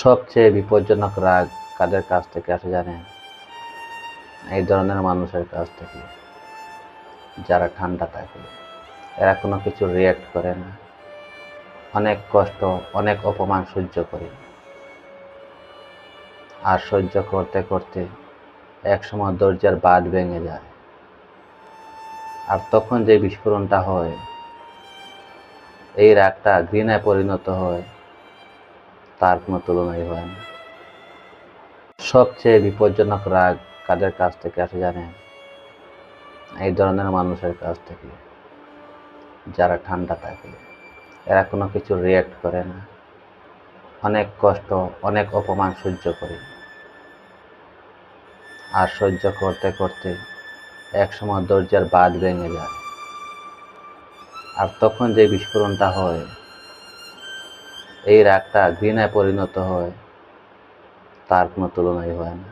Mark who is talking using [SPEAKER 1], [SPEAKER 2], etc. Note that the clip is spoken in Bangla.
[SPEAKER 1] সবচেয়ে বিপজ্জনক রাগ কাদের কাছ থেকে আসে জানেন? এই ধরনের মানুষের কাছ থেকে, যারা ঠান্ডা থাকে। এরা কোনো কিছু রিয়্যাক্ট করে না, অনেক কষ্ট, অনেক অপমান সহ্য করে, আর সহ্য করতে করতে একসময় ধৈর্যের বাঁধ ভেঙে যায়। আর তখন যে বিস্ফোরণটা হয়, এই রাগটা ঘৃণায় পরিণত হয়, তার কোনো তুলনাই হয় না। সবচেয়ে বিপজ্জনক রাগ কাদের কাছ থেকে আসে জানেন? এই ধরনের মানুষের কাছ থেকে, যারা ঠান্ডা থাকে। এরা কোনো কিছু রিয়্যাক্ট করে না, অনেক কষ্ট, অনেক অপমান সহ্য করে, আর সহ্য করতে করতে একসময় ধৈর্যের বাঁধ ভেঙে যায়। আর তখন যে বিস্ফোরণটা হয়, এই রাগটা ঘৃণায় পরিণত হয়, তার কোনো তুলনাই হয় না।